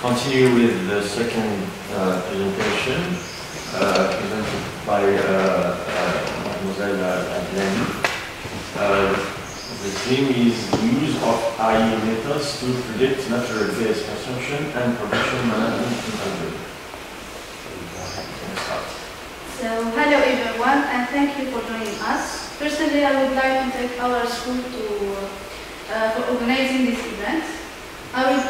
continue with the second presentation presented by Mademoiselle LADLANI. The theme is use of AI methods to predict natural gas consumption and production management in Algeria. So, hello everyone, and thank you for joining us. Firstly, I would like to thank our school for organizing this event. I will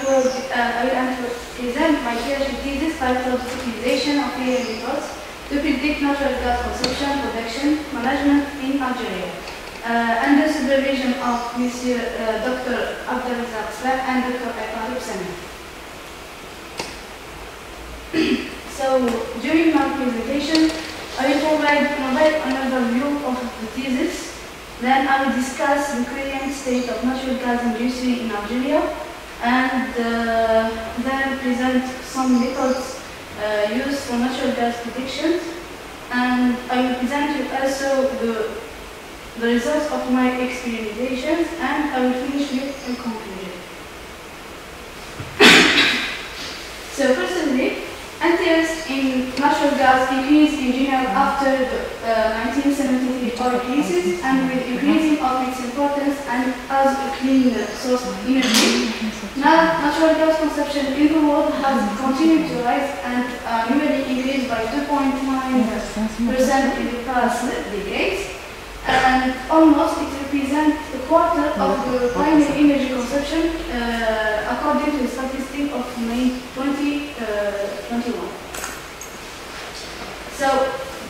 present my PhD thesis titled Utilization of AI methods to predict natural gas consumption, production, management in Algeria, under supervision of Monsieur Dr. Abdelrazak Slab and Dr. Iqbal Sami. So, during my presentation, I will provide an overview of the thesis. Then I will discuss the current state of natural gas industry in Algeria, and then present some methods used for natural gas prediction. And I will present you also the results of my experimentations, and I will finish with a conclusion. So firstly, interest in natural gas increased in general after the 1973 oil crisis, and with increasing of its importance and as a clean source of energy. Now, natural gas consumption in the world has continued to rise and annually increased by 2.9% in the past decades, and almost it represents a quarter of the primary energy consumption according to the statistic of May 2021. So,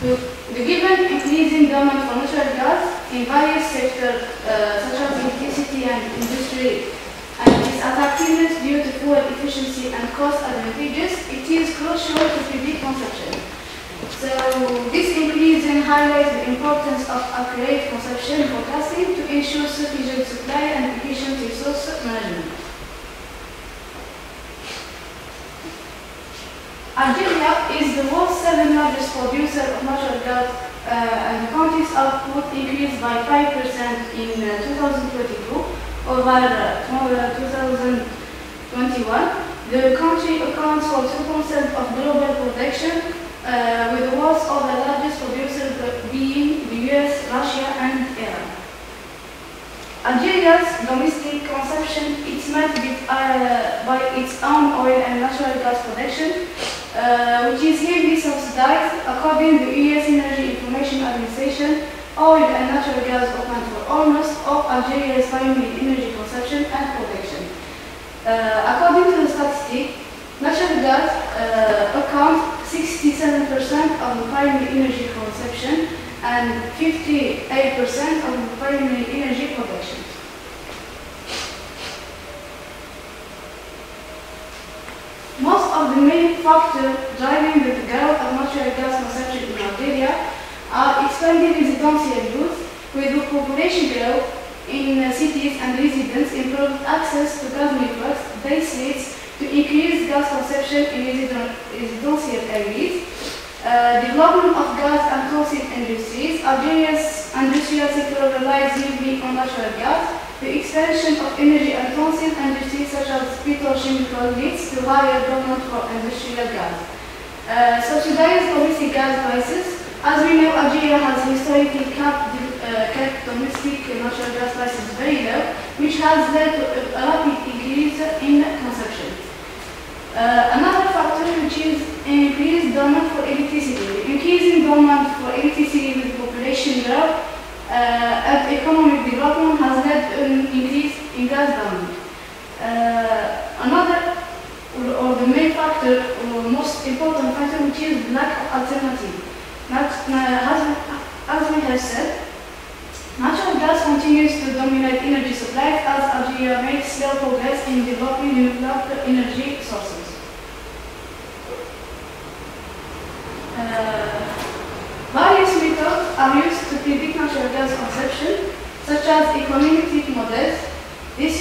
the given increasing demand for natural gas in various sectors such as electricity and industry, and its attractiveness due to fuel efficiency and cost advantages, it is crucial to predict consumption. So, this increase highlights the importance of accurate consumption forecasting to ensure sufficient supply and efficient resource management. Algeria is the world's 7th largest producer of natural gas, and the country's output increased by 5% in 2022 over 2021. The country accounts for 2% of global production, with the world's other largest producers being the US, Russia, and Iran. Algeria's domestic consumption is met by its own oil and natural gas production, which is heavily subsidized. According to the US Energy Information Administration, oil and natural gas account for almost all Algeria's primary energy consumption and production. According to the statistic, natural gas accounts 67% of the primary energy consumption and 58% of the primary energy production. Most of the main factors driving the growth of natural gas consumption in Algeria are expanding residential use, with the population growth in cities and residents, improved access to gas networks, base rates to increase gas consumption in residential areas, development of gas and fossil industries. Algeria's industrial sector relies heavily on natural gas. The expansion of energy-intensive industries such as petrochemical leads to higher demand for industrial gas. Subsidized domestic gas prices. As we know, Algeria has historically kept domestic natural gas prices very low, which has led to a rapid increase in consumption. Another factor which is increased demand for electricity. Increasing demand for electricity with population growth and economic development has led to an increase in gas demand. Another, or the main factor, or most important factor, which is lack of alternative. As we have said, natural gas continues to dominate energy supplies as Algeria makes slow progress in developing renewable energy sources. Various methods are used to predict natural gas consumption, such as econometric models. This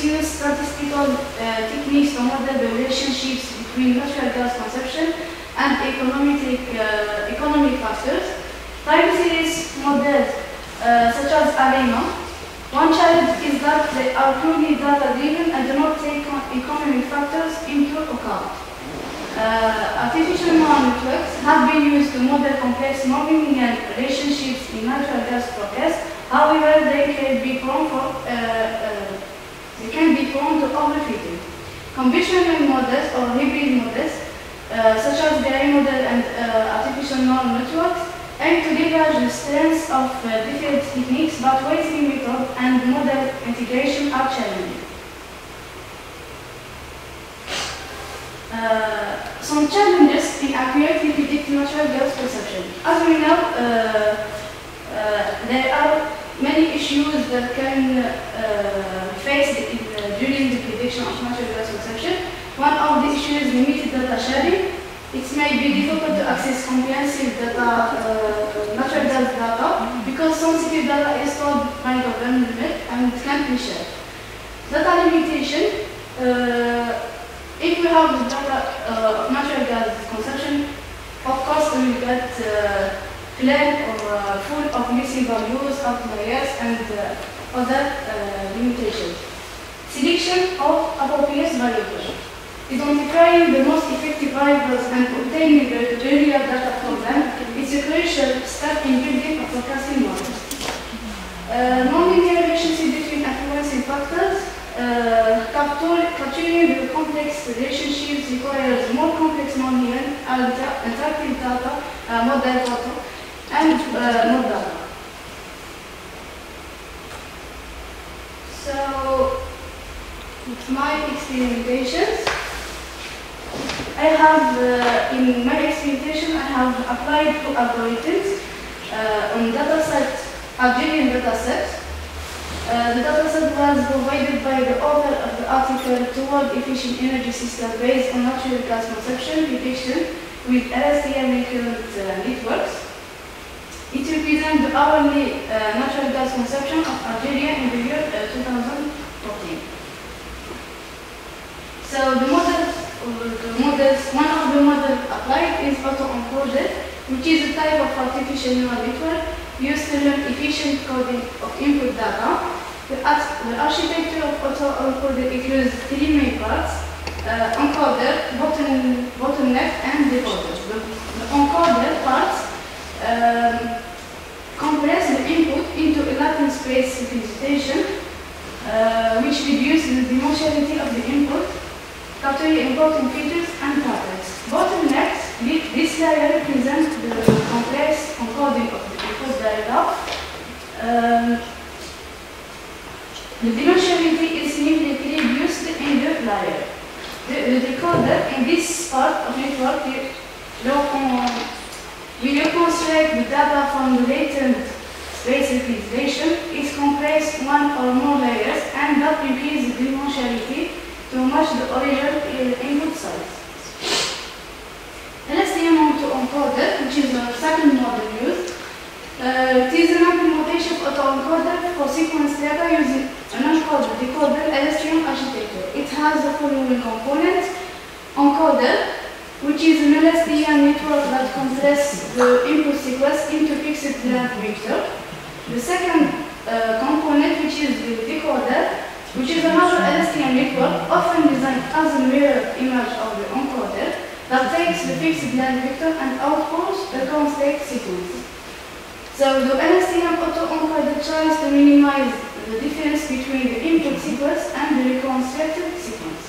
use statistical techniques to model the relationships between natural gas consumption and economic factors. Time series models such as ARENA. One challenge is that they are purely data-driven and do not take economic factors into account. networks have been used to model complex nonlinear relationships in natural gas process. However, they can be prone to overfitting. Conventional models or hybrid models, such as the AI model and artificial neural networks, aim to leverage the strengths of different techniques, but weighting method and model integration are challenging. Some challenges in accurately predicting natural gas perception. As we know, there are many issues that can face during the prediction of natural gas perception. One of the issues is limited data sharing. It may be difficult to access comprehensive data, natural gas data, because sensitive data is stored by government and it can't be shared. Data limitation. If we have the data of natural gas consumption, of course we will get plain or full of missing values, outliers, and other limitations. Selection of appropriate variables. Identifying the most effective variables and obtaining the earlier data from them is a crucial step in building a forecasting model. Non-linear relationship between influencing factors. Capturing the complex relationships requires more complex nonlinear and interactive data, model data, and more data. So, my experimentations. In my experimentation, I have applied two algorithms on dataset, Algerian dataset. The dataset was provided by the author of the article toward efficient energy system based on natural gas consumption prediction with LSTM recurrent networks. It represents the hourly natural gas consumption of Algeria in the year 2014. So one of the models applied is auto-encoded, which is a type of artificial neural network used to learn efficient coding of input data. The architecture of auto-encoded includes three main parts: encoder, bottleneck, and decoder. The encoder parts compress the input into a latent space representation, which reduces the dimensionality of the input, capturing important features and patterns. Bottlenecks, this layer represents the complex encoding of the input data. The dimensionality is significantly reduced in the layer. The decoder in this part of the network will reconstruct the data from the latent space representation. It compresses one or more layers and that increases the dimensionality to match the original input size. LSTM auto-encoder, which is the second model used, it is an implementation of auto-encoder for sequence data using an encoder, decoder, LSTM architecture. It has the following components: encoder, which is an LSTM network that compresses the input sequence into fixed length vector. The second component, which is the decoder, which is another LSTM network often designed as a mirror image of the encoder that takes the fixed length vector and outputs the constant sequence. So the LSTM auto-encoder tries to minimize the difference between the input sequence and the reconstructed sequence.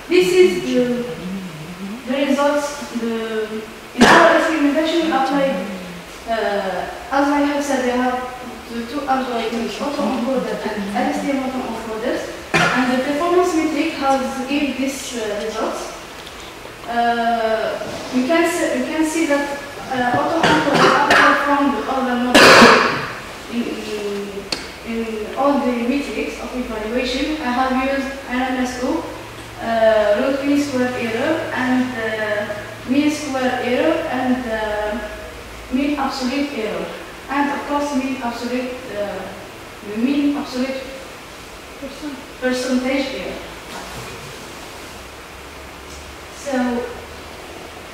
This is the results. In our experimentation, we applied, as I have said, we have the two algorithms, auto-encoded and LSTM auto-encoders, and the performance metric has given these results. We can see that auto-encoder outperformed the other models in all the metrics of evaluation. I have used RMSO, root mean square error, and mean square error, and mean absolute error, and of course mean absolute percentage error. So,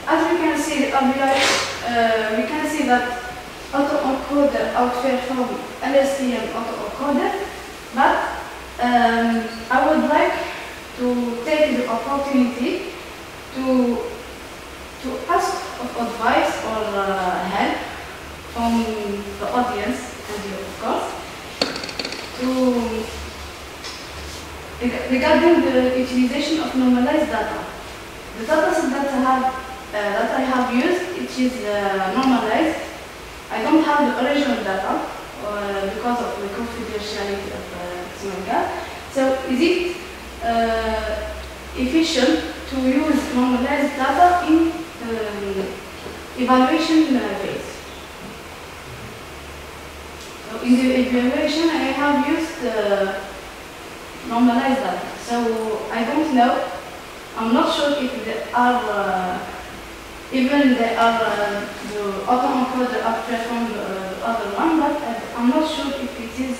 as we can see, we can see that auto-encoder outperformed LSTM auto-encoder, but I would like to take the regarding the utilization of normalized data. The dataset that I have used, it is normalized. I don't have the original data because of the confidentiality of séminaire. So is it efficient to use normalized data in evaluation phase? So in the evaluation, I have used normalized data. So I don't know. I'm not sure if they are even they are the auto-encoder outperform the other one, but I'm not sure if it is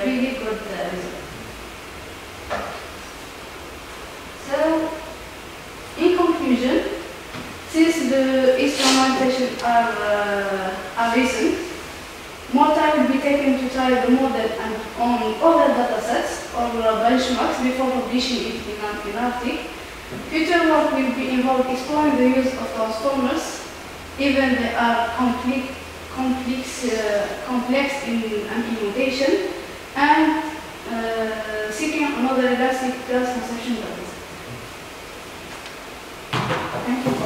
really good result. So, in conclusion, since the instrumentation are recent, more time will be taken to try the model and on other datasets or benchmarks before publishing it in an article. Future work will be involved exploring the use of transformers, even they are complex in implementation, and seeking another elastic class conception dataset. Thank you.